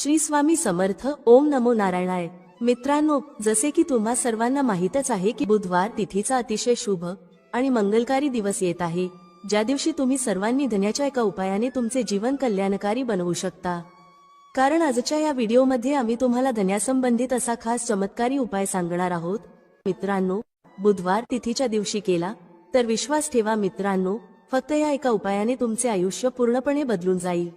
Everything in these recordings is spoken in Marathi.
श्री स्वामी समर्थ. ओम नमो नारायणाय. मित्रांनो, जसे की तुम्हा सर्वांना माहीतच आहे की बुधवार तिथीचा अतिशय शुभ आणि मंगलकारी दिवस येत आहे, ज्या दिवशी तुम्ही सर्वांनी धन्याच्या एका उपायाने तुमचे जीवन कल्याणकारी बनवू शकता. कारण आजच्या या व्हिडिओमध्ये आम्ही तुम्हाला धन्यासंबंधित असा खास चमत्कारी उपाय सांगणार आहोत. मित्रांनो, बुधवार तिथीच्या दिवशी केला तर विश्वास ठेवा मित्रांनो, फक्त या एका उपायाने तुमचे आयुष्य पूर्णपणे बदलून जाईल.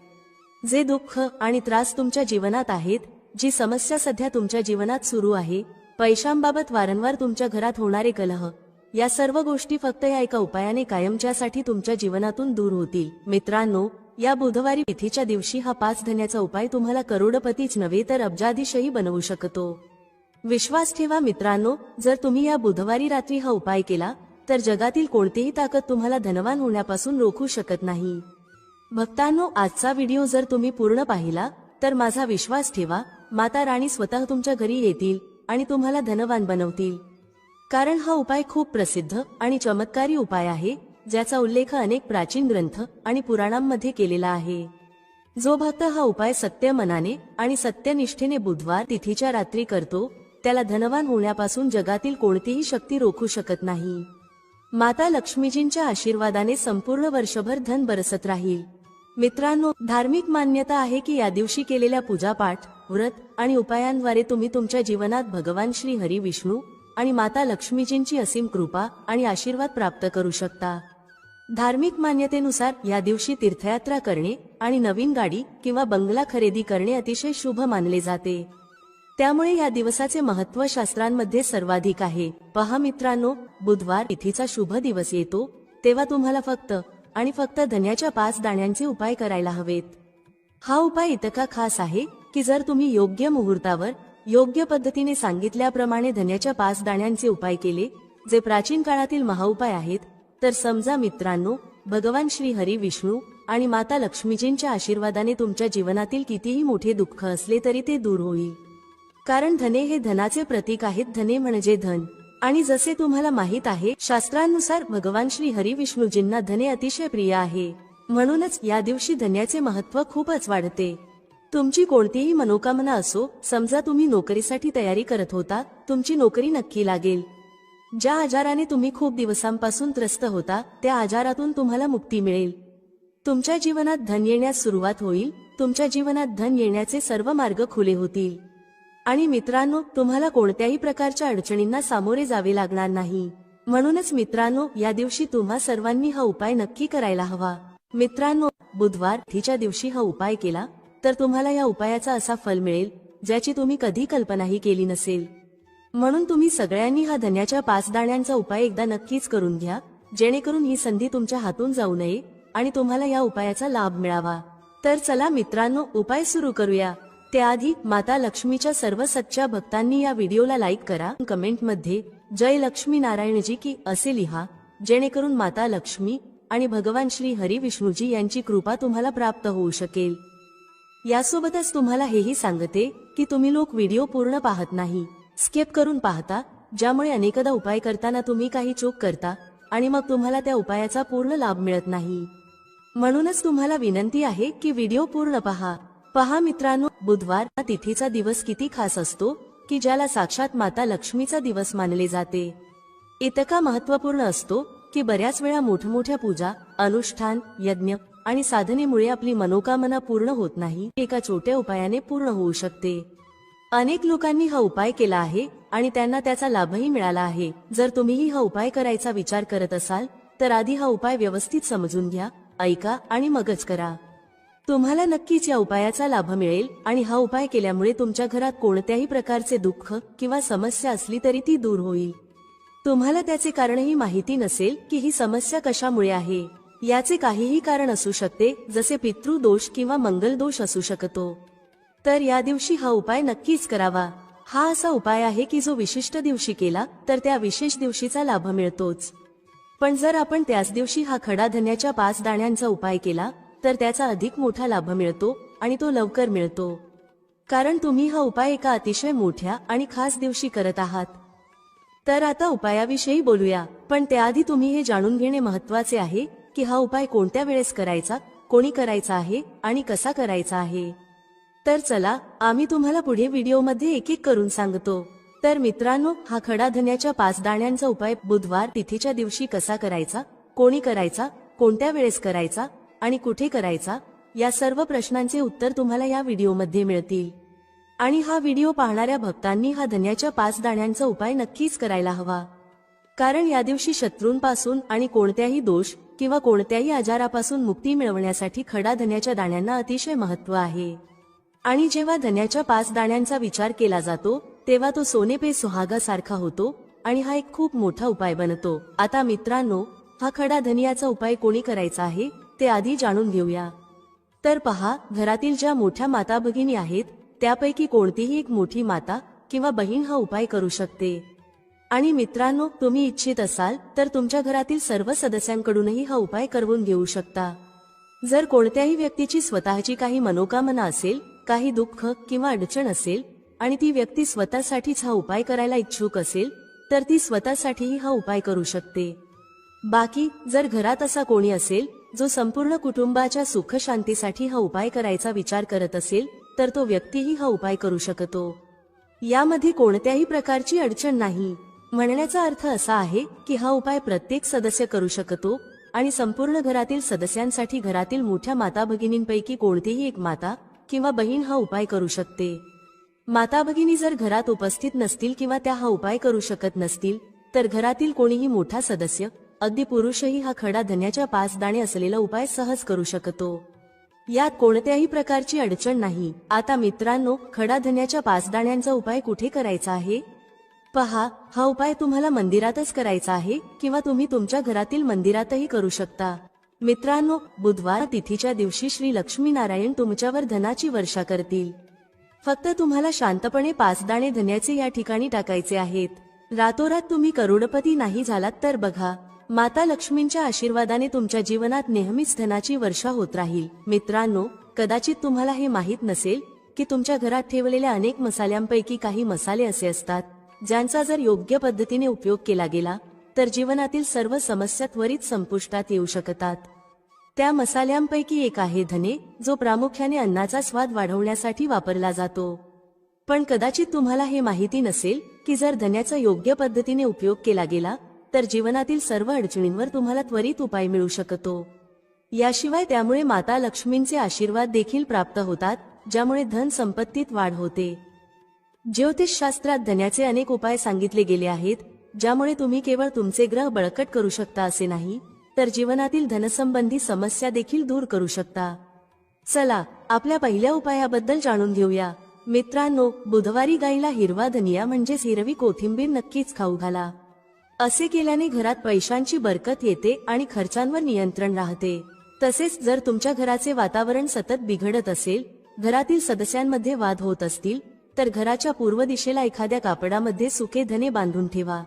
जे दुःख आणि त्रास तुमच्या जीवनात आहेत, जी समस्या सध्या तुमच्या जीवनात सुरू आहे, पैशांबाबत वारंवार तुमच्या घरात होणारे कलह, या सर्व गोष्टी फक्त या एका उपायाने कायमच्यासाठी तुमच्या जीवनातून दूर होतील. मित्रांनो, या बुधवारी तिथीच्या दिवशी हा 5 धन्याचा उपाय तुम्हाला करोडपतीच नव्हे तर अब्जाधीशही बनवू शकतो. विश्वास ठेवा मित्रांनो, जर तुम्ही या बुधवारी रात्री हा उपाय केला तर जगातील कोणतीही ताकद तुम्हाला धनवान होण्यापासून रोखू शकत नाही. भक्तांनो, आजचा व्हिडिओ जर तुम्ही पूर्ण पाहिला तर माझा विश्वास ठेवा, माता राणी स्वतः तुमच्या घरी येतील आणि तुम्हाला धनवान बनवतील. कारण हा उपाय खूप प्रसिद्ध आणि चमत्कारी उपाय आहे, ज्याचा उल्लेख अनेक प्राचीन ग्रंथ आणि पुराणांमध्ये केलेला आहे. जो भक्त हा उपाय सत्य मनाने आणि सत्यनिष्ठेने बुधवार तिथीच्या रात्री करतो, त्याला धनवान होण्यापासून जगातील कोणतीही शक्ती रोखू शकत नाही. माता लक्ष्मीजींच्या आशीर्वादाने संपूर्ण वर्षभर धन बरसत राहील. मित्रांनो, धार्मिक मान्यता आहे की या दिवशी केलेल्या पूजापाठ, व्रत आणि उपायांद्वारे तुम्ही तुमच्या जीवनात भगवान श्री हरी विष्णू आणि माता लक्ष्मीजींची असीम कृपा आणि आशीर्वाद प्राप्त करू शकता. धार्मिक मान्यतेनुसार या दिवशी तीर्थयात्रा करणे आणि नवीन गाडी किंवा बंगला खरेदी करणे अतिशय शुभ मानले जाते. त्यामुळे या दिवसाचे महत्त्व शास्त्रांमध्ये सर्वाधिक आहे. पहा मित्रांनो, बुधवार तिथीचा शुभ दिवस येतो तेव्हा तुम्हाला फक्त आणि फक्त धन्याच्या 5 दाण्यांचे उपाय करायला हवेत. हा उपाय इतका खास आहे की जर तुम्ही योग्य मुहूर्तावर योग्य पद्धतीने सांगितल्याप्रमाणे धन्याच्या 5 दाण्यांचे उपाय केले, जे प्राचीन काळातील महाउपाय आहेत, तर समजा मित्रांनो, भगवान श्री हरी विष्णू आणि माता लक्ष्मीजींच्या आशीर्वादाने तुमच्या जीवनातील कितीही मोठे दुःख असले तरी ते दूर होईल. कारण धने हे धनाचे प्रतीक आहेत. धने म्हणजे धन. आणि जसे तुम्हाला माहित आहे, शास्त्रानुसार भगवान श्री हरी विष्णूजींना धने अतिशय प्रिय आहे. म्हणूनच या दिवशी धन्याचे महत्त्व खूपच वाढते. तुमची कोणतीही मनोकामना असो, समजा तुम्ही नोकरीसाठी तयारी करत होता, तुमची नोकरी नक्की लागेल. ज्या आजाराने तुम्ही खूप दिवसांपासून त्रस्त होता, त्या आजारातून तुम्हाला मुक्ती मिळेल. तुमच्या जीवनात धन येण्यास सुरुवात होईल. तुमच्या जीवनात धन येण्याचे सर्व मार्ग खुले होतील. आणि मित्रांनो, तुम्हाला कोणत्याही प्रकारच्या अडचणींना सामोरे जावे लागणार नाही. म्हणूनच मित्रांनो, या दिवशी तुम्हा सर्वांनी हा उपाय नक्की करायला हवा. मित्रांनो, बुधवार तिथीच्या दिवशी हा उपाय केला तर तुम्हाला या उपायाचा असा फल मिळेल, ज्याची तुम्ही कधी कल्पनाही केली नसेल. म्हणून तुम्ही सगळ्यांनी हा धन्याच्या 5 दाण्यांचा उपाय एकदा नक्कीच करून घ्या, जेणेकरून ही संधी तुमच्या हातून जाऊ नये आणि तुम्हाला या उपायाचा लाभ मिळावा. तर चला मित्रांनो, उपाय सुरू करूया. त्याआधी माता लक्ष्मीच्या सर्व सच्च्या भक्तांनी या व्हिडिओला लाईक करा. कमेंटमध्ये जय लक्ष्मी नारायणजी की असे लिहा, जेणेकरून माता लक्ष्मी आणि भगवान श्री हरी विष्णूजी यांची कृपा तुम्हाला प्राप्त होऊ शकेल. यासोबतच तुम्हाला हेही सांगते की तुम्ही लोक व्हिडिओ पूर्ण पाहत नाही, स्किप करून पाहता, ज्यामुळे अनेकदा उपाय करताना तुम्ही काही चूक करता आणि मग तुम्हाला त्या उपायाचा पूर्ण लाभ मिळत नाही. म्हणूनच तुम्हाला विनंती आहे की व्हिडिओ पूर्ण पहा. पहा मित्रांनो, बुधवार तिथीचा दिवस किती खास असतो की ज्याला साक्षात माता लक्ष्मीचा दिवस मानले जाते. इतका महत्त्वपूर्ण असतो की बऱ्याच वेळा मोठमोठ्या पूजा, अनुष्ठान, यज्ञ आणि साधनेमुळे आपली मनोकामना पूर्ण होत नाही, एका छोट्या उपायाने पूर्ण होऊ शकते. अनेक लोकांनी हा उपाय केला आहे आणि त्यांना त्याचा लाभही मिळाला आहे. जर तुम्हीही हा उपाय करायचा विचार करत असाल तर आधी हा उपाय व्यवस्थित समजून घ्या, ऐका आणि मगच करा. तुम्हाला नक्कीच या उपायाचा लाभ मिळेल आणि हा उपाय केल्यामुळे तुमच्या घरात कोणत्याही प्रकारचे दुःख किंवा समस्या असली तरी ती दूर होईल. तुम्हाला त्याचे कारणही माहिती नसेल की ही समस्या कशामुळे आहे. याचे काहीही कारण असू शकते, जसे पितृदोष किंवा मंगलदोष असू शकतो. तर या दिवशी हा उपाय नक्कीच करावा. हा असा उपाय आहे की जो विशिष्ट दिवशी केला तर त्या विशेष दिवशीचा लाभ मिळतोच. पण जर आपण त्याच दिवशी हा खडा धन्याच्या 5 दाण्यांचा उपाय केला तर त्याचा अधिक मोठा लाभ मिळतो आणि तो लवकर मिळतो. कारण तुम्ही हा उपाय एका अतिशय मोठ्या आणि खास दिवशी करत आहात. तर आता उपायाविषयी बोलूया, पण त्याआधी तुम्ही हे जाणून घेणे महत्त्वाचे आहे की हा उपाय कोणत्या वेळेस करायचा, कोणी करायचा आहे आणि कसा करायचा आहे. तर चला आम्ही तुम्हाला पुढे व्हिडिओमध्ये एक एक करून सांगतो। तर मित्रांनो, हा खडा धन्याच्या 5 दाण्यांचा उपाय बुधवार तिथीच्या दिवशी कसा करायचा, कोणी करायचा, कोणत्या वेळेस करायचा आणि कुठे करायचा, या सर्व प्रश्नांचे उत्तर तुम्हाला या व्हिडिओमध्ये मिळतील। आणि हा व्हिडिओ पाहणाऱ्या भक्तांनी हा धन्याच्या 5 दाण्यांचा उपाय नक्कीच करायला हवा, कारण या दिवशी शत्रूंपासून आणि कोणत्याही दोष किंवा कोणत्याही आजारापासून मुक्ती मिळवण्यासाठी खडा धन्याच्या दाण्यांना अतिशय महत्त्व आहे। आणि जेव्हा धन्याच्या 5 दाण्यांचा विचार केला जातो तेव्हा तो सोने पे सुहागा सारखा होतो आणि हा एक खूप मोठा उपाय बनतो। आता मित्रांनो, हा खडा धनियाचा उपाय कोणी करायचा आहे ते आधी जाणून घेऊया। तर पहा, घरातील ज्या मोठ्या माता भगिनी आहेत त्यापैकी कोणतीही एक मोठी माता किंवा बहीण हा उपाय करू शकते। आणि मित्रांनो, तुम्ही इच्छित असाल तर तुमच्या घरातील सर्व सदस्यांकडूनही हा उपाय करवून घेऊ शकता। जर कोणत्याही व्यक्तीची स्वतःची काही मनोकामना असेल, काही दुःख किंवा अडचण असेल आणि ती व्यक्ती स्वतःसाठीच हा उपाय करायला इच्छुक असेल तर ती स्वतःसाठीही हा उपाय करू शकते। बाकी जर घरात असा कोणी असेल जो संपूर्ण कुटुंबाच्या सुख शांतीसाठी हा उपाय करायचा विचार करत असेल तर तो व्यक्तीही हा उपाय करू शकतो। यामध्ये कोणत्याही प्रकारची अडचण नाही। म्हणण्याचा अर्थ असा आहे की हा उपाय प्रत्येक सदस्य करू शकतो आणि संपूर्ण घरातील सदस्यांसाठी घरातील मोठ्या माता भगिनींपैकी कोणतीही एक माता किंवा बहीण हा उपाय करू शकते। माता भगिनी जर घरात उपस्थित नसतील किंवा त्या हा उपाय करू शकत नसतील तर घरातील कोणीही मोठा सदस्य, अगदी पुरुषही हा खडा धन्याच्या 5 दाणे असलेला उपाय सहज करू शकतो। यात कोणत्याही प्रकारची अडचण नाही। आता मित्रांनो, खडा धन्याच्या 5 दाण्यांचा उपाय कुठे करायचा आहे? पहा, हा उपाय तुम्हाला मंदिरातच करायचा आहे किंवा तुम्ही तुमच्या घरातील मंदिरातही करू शकता। मित्रांनो, बुधवार तिथीच्या दिवशी श्री लक्ष्मी नारायण तुमच्यावर धनाची वर्षा करतील। फक्त तुम्हाला शांतपणे 5 दाणे धन्याचे या ठिकाणी टाकायचे आहेत। रातोरात तुम्ही करोडपती नाही झालात तर बघा, माता लक्ष्मींच्या आशीर्वादाने तुमच्या जीवनात नेहमीच धनाची वर्षा होत राहील। मित्रांनो, कदाचित तुम्हाला हे माहीत नसेल की तुमच्या घरात ठेवलेल्या अनेक मसाल्यांपैकी काही मसाले असे असतात ज्यांचा जर योग्य पद्धतीने उपयोग केला गेला तर जीवनातील सर्व समस्या त्वरित संपुष्टात येऊ शकतात। त्या मसाल्यांपैकी एक आहे धने, जो प्रामुख्याने अन्नाचा स्वाद वाढवण्यासाठी वापरला जातो। पण कदाचित तुम्हाला हे माहिती नसेल की जर धन्याचा योग्य पद्धतीने उपयोग केला गेला तर जीवनातील सर्व अडचणींवर तुम्हाला त्वरित उपाय मिळू शकतो। याशिवाय त्यामुळे माता लक्ष्मींचे आशीर्वाद देखील प्राप्त होतात, ज्यामुळे धन संपत्तीत वाढ होते। ज्योतिषशास्त्रात धन्याचे अनेक उपाय सांगितले गेले आहेत, ज्यामुळे तुम्ही केवळ तुमचे ग्रह बळकट करू शकता असे नाही, तर जीवनातील धनसंबंधी समस्या देखील दूर करू शकता। चला आपल्या पहिल्या उपायाबद्दल जाणून घेऊया। मित्रांनो, बुधवारी गाईला हिरवा धनिया म्हणजेच हिरवी कोथिंबीर नक्कीच खाऊ घाला। असे केल्याने घरात पैशांची बरकत येते आणि खर्चांवर नियंत्रण राहते। तसेच जर तुमच्या घराचे वातावरण सतत बिघडत असेल, घरातील सदस्यांमध्ये वाद होत असतील तर घराच्या पूर्व दिशेला एखाद्या कापडामध्ये सुके धने बांधून ठेवा।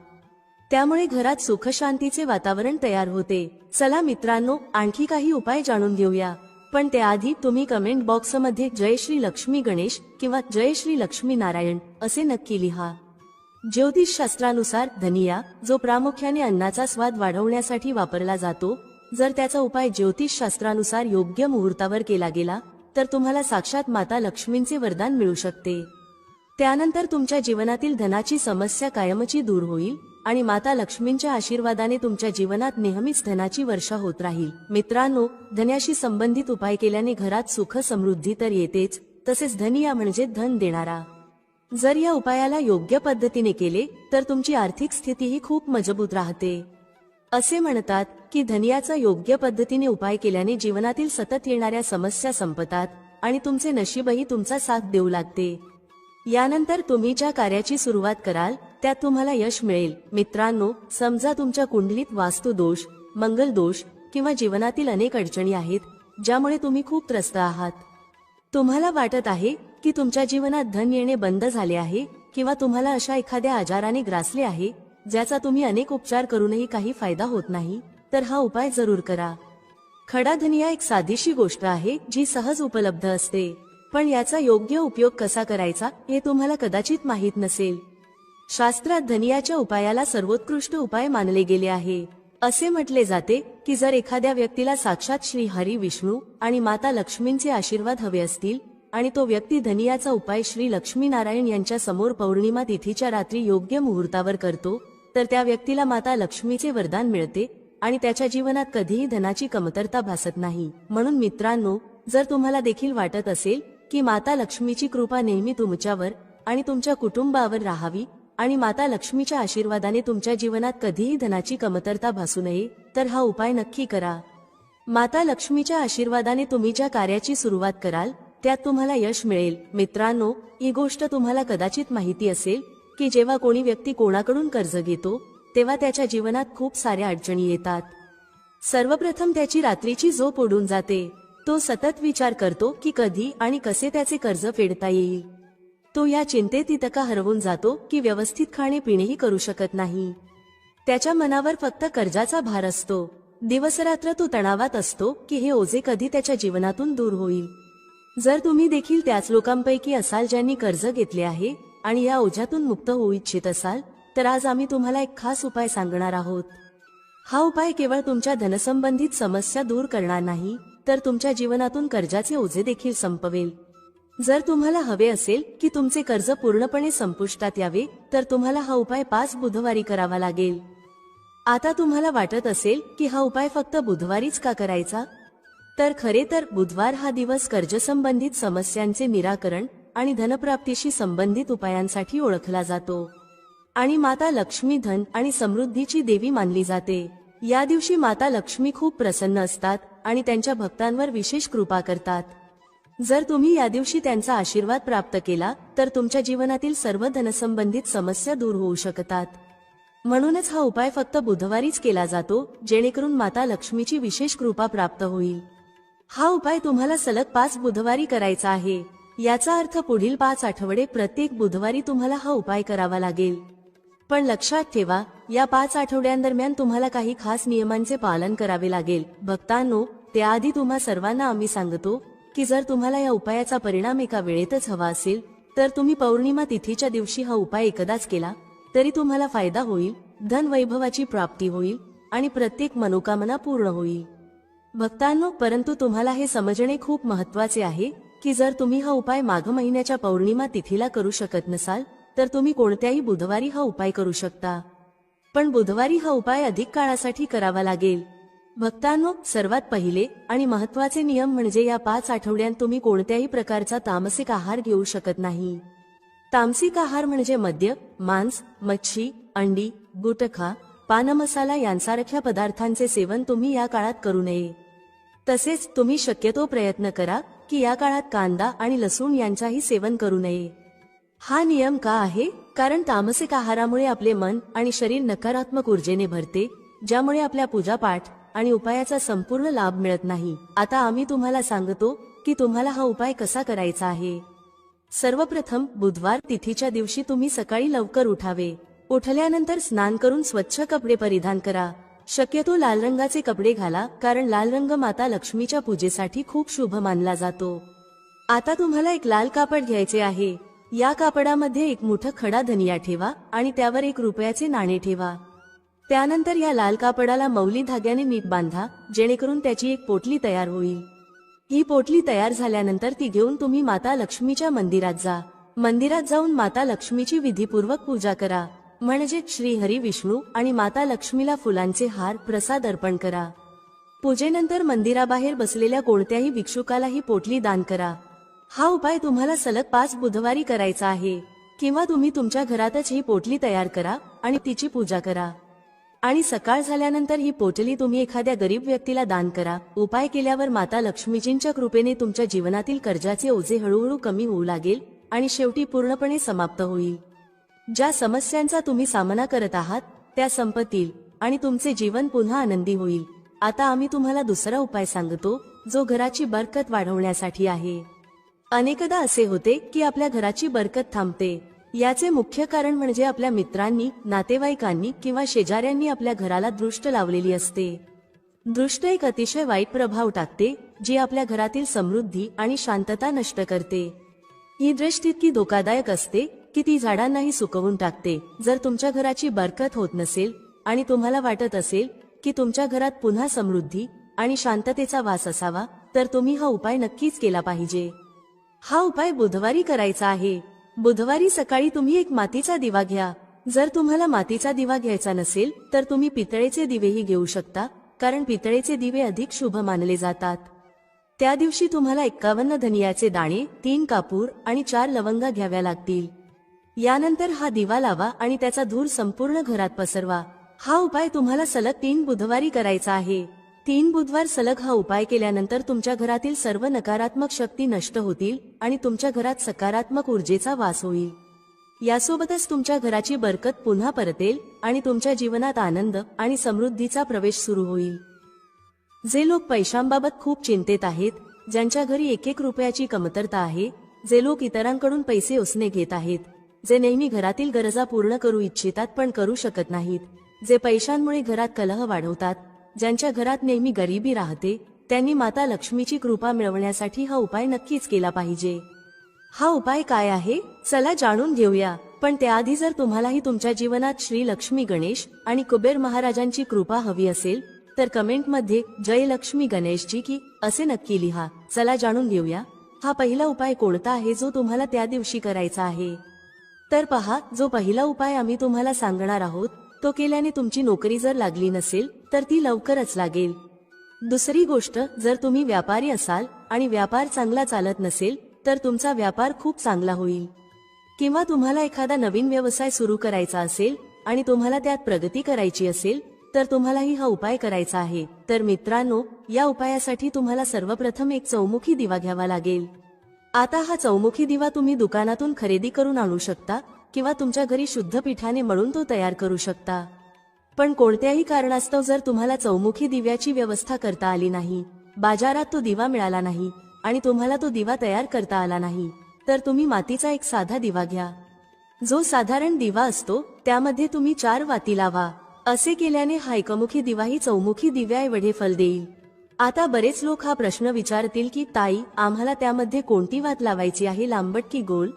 त्यामुळे घरात सुखशांतीचे वातावरण तयार होते। चला मित्रांनो, आणखी काही उपाय जाणून घेऊया, पण त्याआधी तुम्ही कमेंट बॉक्समध्ये जय श्री लक्ष्मी गणेश किंवा जय श्री लक्ष्मी नारायण असे नक्की लिहा। ज्योतिषशास्त्रानुसार धनिया, जो प्रामुख्याने अन्नाचा स्वाद वाढवण्यासाठी वापरला जातो, जर त्याचा उपाय ज्योतिषशास्त्रानुसार योग्य मुहूर्तावर केला गेला तर तुम्हाला साक्षात माता लक्ष्मींचे वरदान मिळू शकते। त्यानंतर तुमच्या जीवनातील धनाची समस्या कायमची दूर होईल आणि माता लक्ष्मींच्या आशीर्वादाने तुमच्या जीवनात नेहमीच धनाची वर्षा होत राहील। मित्रांनो, धन्याशी संबंधित उपाय केल्याने घरात सुख समृद्धी तर येतेच, तसेच धनिया म्हणजे धन देणारा। जर या उपायाला योग्य पद्धतीने केले तर तुमची आर्थिक स्थितीही खूप मजबूत राहते। असे म्हणतात की धनियाचा योग्य पद्धतीने उपाय केल्याने जीवनातील सतत येणाऱ्या समस्या संपतात आणि तुमचे नशीबही तुमचा साथ देऊ लागते। यानंतर तुम्ही ज्या कार्याची सुरुवात कराल त्यात तुम्हाला यश मिळेल। मित्रांनो, समजा तुमच्या कुंडलीत वास्तु दोष, मंगल दोष किंवा जीवनातील अनेक अडचणी आहेत ज्यामुळे तुम्ही खूप त्रस्त आहात। तुम्हाला वाटत आहे की तुमच्या जीवनात धन येणे बंद झाले आहे किंवा तुम्हाला अशा एखाद्या आजाराने ग्रासले आहे ज्याचा तुम्ही अनेक उपचार करूनही काही फायदा होत नाही, तर हा उपाय जरूर करा। खडा धनिया एक साधीशी गोष्ट आहे जी सहज उपलब्ध असते, पण याचा योग्य उपयोग कसा करायचा हे तुम्हाला कदाचित माहीत नसेल। शास्त्रात धनियाच्या उपायाला सर्वोत्कृष्ट उपाय मानले गेले आहे। असे म्हटले जाते की जर एखाद्या व्यक्तीला साक्षात श्री हरी विष्णू आणि माता लक्ष्मींचे आशीर्वाद हवे असतील आणि तो व्यक्ती धनियाचा उपाय श्री लक्ष्मीनारायण यांच्या समोर पौर्णिमा तिथीच्या रात्री योग्य मुहूर्तावर करतो तर त्या व्यक्तीला माता लक्ष्मीचे वरदान मिळते आणि त्याच्या जीवनात कधीही धनाची कमतरता भासत नाही. म्हणून मित्रांनो, जर तुम्हाला देखील वाटत असेल की माता लक्ष्मीची कृपा नेहमी तुमच्यावर आणि तुमच्या कुटुंबावर राहावी आणि माता लक्ष्मीच्या आशीर्वादाने तुमच्या जीवनात कधीही धनाची कमतरता भासू नये, तर हा उपाय नक्की करा. माता लक्ष्मीच्या आशीर्वादाने तुम्ही ज्या कार्याची सुरुवात कराल त्यात तुम्हाला यश मिळेल. मित्रांनो, ही गोष्ट तुम्हाला कदाचित माहिती असेल की जेव्हा कोणी व्यक्ती कोणाकडून कर्ज घेतो तेव्हा त्याच्या जीवनात खूप साऱ्या अडचणी येतात. सर्वप्रथम त्याची रात्रीची झोप उडून जाते. तो सतत विचार करतो की कधी आणि कसे त्याचे कर्ज फेडता येईल. तो या चिंतेत इतका हरवून जातो की व्यवस्थित खाणे पिणेही करू शकत नाही. त्याच्या मनावर फक्त कर्जाचा भार असतो. दिवसरात्र तो तणावात असतो की हे ओझे कधी त्याच्या जीवनातून दूर होईल. जर तुम्ही देखील त्याच लोकांपैकी असाल ज्यांनी कर्ज घेतले आहे आणि या ओझ्यातून मुक्त होऊ इच्छित असाल, तर आज आम्ही तुम्हाला एक खास उपाय सांगणार आहोत. हा उपाय केवळ तुमच्या धनसंबंधित समस्या दूर करणार नाही, तर तुमच्या जीवनातून कर्जाचे ओझे देखील संपवेल. जर तुम्हाला हवे असेल की तुमचे कर्ज पूर्णपणे संपुष्टात यावे, तर तुम्हाला हा उपाय 5 बुधवारी करावा लागेल. आता तुम्हाला वाटत असेल की हा उपाय फक्त बुधवारीच का करायचा? तर खरे तर बुधवार हा दिवस कर्जसंबंधित समस्यांचे निराकरण आणि धनप्राप्तीशी संबंधित उपायांसाठी ओळखला जातो आणि माता लक्ष्मी धन आणि समृद्धीची देवी मानली जाते. या दिवशी माता लक्ष्मी खूप प्रसन्न असतात आणि त्यांच्या भक्तांवर विशेष कृपा करतात. जर तुम्ही या दिवशी त्यांचा आशीर्वाद प्राप्त केला तर तुमच्या जीवनातील सर्व धनसंबंधित समस्या दूर होऊ शकतात. म्हणूनच हा उपाय फक्त बुधवारीच केला जातो, जेणेकरून माता लक्ष्मीची विशेष कृपा प्राप्त होईल. हा उपाय तुम्हाला सलग 5 बुधवारी करायचा आहे. याचा अर्थ पुढील 5 आठवडे प्रत्येक बुधवारी तुम्हाला हा उपाय करावा लागेल. पण लक्षात ठेवा, या 5 आठवड्यांदरम्यान तुम्हाला काही खास नियमांचे पालन करावे लागेल. भक्तांनो, त्याआधी तुम्हा सर्वांना आम्ही सांगतो की जर तुम्हाला या उपायाचा परिणाम एका वेळेतच हवा असेल, तर तुम्ही पौर्णिमा तिथीच्या दिवशी हा उपाय एकदाच केला तरी तुम्हाला फायदा होईल, धन वैभवाची प्राप्ती होईल आणि प्रत्येक मनोकामना पूर्ण होईल. भक्तांनो, परंतु तुम्हाला हे समजणे खूप महत्त्वाचे आहे की जर तुम्ही हा उपाय माघ महिन्याच्या पौर्णिमा तिथीला करू शकत नसाल, तर तुम्ही कोणत्याही बुधवारी हा उपाय करू शकता. पण बुधवारी हा उपाय अधिक काळासाठी करावा लागेल. भक्तांनो, सर्वात पहिले आणि महत्त्वाचे नियम म्हणजे या 5 आठवड्यांत तुम्ही कोणत्याही प्रकारचा तामसिक आहार घेऊ शकत नाही. तामसिक आहार म्हणजे मद्य, मांस, मच्छी, अंडी, गुटखा, पानमसाला यांसारख्या पदार्थांचे सेवन तुम्ही या काळात करू नये. तसेच तुम्ही शक्यतो प्रयत्न करा की या काळात कांदा आणि लसूण यांचाही सेवन करू नये. हा नियम का आहे? कारण तामसिक आहारामुळे आपले मन आणि शरीर नकारात्मक ऊर्जेने भरते, ज्यामुळे आपल्या पूजापाठ आणि उपायाचा संपूर्ण लाभ मिळत नाही. आता आम्ही तुम्हाला सांगतो की तुम्हाला हा उपाय कसा करायचा आहे. सर्वप्रथम बुधवार तिथीच्या दिवशी तुम्ही सकाळी लवकर उठावे. उठल्यानंतर स्नान करून स्वच्छ कपडे परिधान करा. शक्यतो लाल रंगाचे कपडे घाला, कारण लाल रंग माता लक्ष्मीच्या पूजेसाठी खूप शुभ मानला जातो. आता तुम्हाला एक लाल कापड घ्यायचे आहे. या कापडामध्ये एक मोठा खडा धनिया ठेवा आणि त्यावर 1 रुपयाचे नाणे ठेवा. त्यानंतर या लाल कापडाला मौली धाग्याने नीट बांधा, जेणेकरून त्याची एक पोटली तयार होईल. ही पोटली तयार झाल्यानंतर ती घेऊन तुम्ही माता लक्ष्मीच्या मंदिरात जा. मंदिरात जाऊन माता लक्ष्मीची विधीपूर्वक पूजा करा. म्हणजे श्री हरी विष्णू आणि माता लक्ष्मीला फुलांचे हार प्रसाद अर्पण करा. पूजेनंतर मंदिराबाहेर बसलेल्या कोणत्याही भिक्षुकाला ही पोटली दान करा. हा उपाय तुम्हाला सलग 5 बुधवारी करायचा आहे. किंवा तुम्ही तुमच्या घरातच ही पोटली तयार करा आणि तिची पूजा करा. आणि सकाळ झाल्यानंतर ही पोटली तुम्ही एखाद्या गरीब व्यक्तीला दान करा. उपाय केल्यावर माता लक्ष्मीजींच्या कृपेने तुमच्या जीवनातील कर्जाचे ओझे हळूहळू कमी होऊ लागेल आणि शेवटी पूर्णपणे समाप्त होईल. ज्या समस्यांचा तुम्ही सामना करत आहात त्या संपतील आणि तुमचे जीवन पुन्हा आनंदी होईल. आता आम्ही तुम्हाला दुसरा उपाय सांगतो, जो घराची बरकत वाढवण्यासाठी आहे. अनेकदा असे होते की आपल्या घराची बरकत थांबते. याचे मुख्य कारण म्हणजे आपल्या मित्रांनी, नातेवाईकांनी किंवा शेजाऱ्यांनी आपल्या घराला दृष्ट लावलेली असते. दृष्ट एक अतिशय वाईट प्रभाव टाकते, जी आपल्या घरातील समृद्धी आणि शांतता नष्ट करते. ही दृष्ट इतकी धोकादायक असते की ती झाडांनाही सुकवून टाकते. जर तुमच्या घराची बरकत होत नसेल आणि तुम्हाला वाटत असेल की तुमच्या घरात पुन्हा समृद्धी आणि शांततेचा वास असावा, तर तुम्ही हा उपाय नक्कीच केला पाहिजे. हा उपाय बुधवारी करायचा आहे। बुधवारी सकाळी तुम्ही एक मातीचा दिवा घ्या। जर तुम्हाला मातीचा दिवा घ्यायचा नसेल तर तुम्ही पितळेचे दिवेही घेऊ शकता, कारण पितळेचे दिवे अधिक शुभ मानले जातात। त्या दिवशी तुम्हाला 51 धनियाचे दाणे, 3 कापूर आणि 4 लवंगा घ्याव्या लागतील। यानंतर हा दिवा लावा आणि त्याचा धूर संपूर्ण घरात पसरवा। हा उपाय तुम्हाला सलग 3 बुधवारी करायचा आहे। 3 बुधवार सलग हा उपाय केल्यानंतर तुमच्या घरातील सर्व नकारात्मक शक्ती नष्ट होतील आणि तुमच्या घरात सकारात्मक ऊर्जेचा वास होईल। यासोबतच तुमच्या घराची बरकत पुन्हा परतेल आणि तुमच्या जीवनात आनंद आणि समृद्धीचा प्रवेश सुरू होईल। जे लोक पैशांबाबत खूप चिंतेत आहेत, ज्यांच्या घरी 1-1 रुपयाची कमतरता आहे, जे लोक इतरांकडून पैसे उसने घेत आहेत, जे नेहमी घरातील गरजा पूर्ण करू इच्छितात पण करू शकत नाहीत, जे पैशांमुळे घरात कलह वाढवतात, ज्यांच्या घरात नेहमी गरिबी राहते, त्यांनी माता लक्ष्मीची कृपा मिळवण्यासाठी हा उपाय नक्कीच केला पाहिजे। हा उपाय काय आहे चला जाणून घेऊया, पण त्याआधी जर तुम्हालाही तुमच्या जीवनात श्री लक्ष्मी गणेश आणि कुबेर महाराजांची कृपा हवी असेल तर कमेंटमध्ये जय लक्ष्मी गणेशजी की असे नक्की लिहा। चला जाणून घेऊया हा पहिला उपाय कोणता आहे जो तुम्हाला त्या दिवशी करायचा आहे। तर पहा, जो पहिला उपाय आम्ही तुम्हाला सांगणार आहोत तो केल्याने तुमची नोकरी जर लागली नसेल तर ती लवकरच लागेल। दुसरी गोष्ट, जर तुम्ही व्यापारी असाल आणि व्यापार चांगला चालत नसेल तर तुमचा व्यापार खूप चांगला होईल, किंवा तुम्हाला एखादा नवीन व्यवसाय सुरू करायचा असेल आणि तुम्हाला त्यात प्रगती करायची असेल तर तुम्हालाही हा उपाय करायचा आहे। तर मित्रांनो, या उपायासाठी तुम्हाला सर्वप्रथम एक चौमुखी दिवा घ्यावा लागेल। आता हा चौमुखी दिवा तुम्ही दुकानातून खरेदी करून आणू शकता किंवा तुमच्या घरी शुद्ध पिठाने मळून तो तयार करू शकता। पण कोणत्याही कारणास्तव जर तुम्हाला चौमुखी दिव्याची व्यवस्था करता आली नाही, बाजारात तो दिवा मिळाला नाही आणि तुम्हाला तो दिवा तयार करता आला नाही, तर तुम्ही मातीचा एक साधा दिवा घ्या। जो साधारण दिवा असतो त्यामध्ये तुम्ही 4 वाती लावा। असे केल्याने हा एकमुखी दिवाही चौमुखी दिव्याएवढे फल देईल। आता बरेच लोक हा प्रश्न विचारतील की ताई, आम्हाला त्यामध्ये कोणती वात लावायची आहे, लांबट की गोल?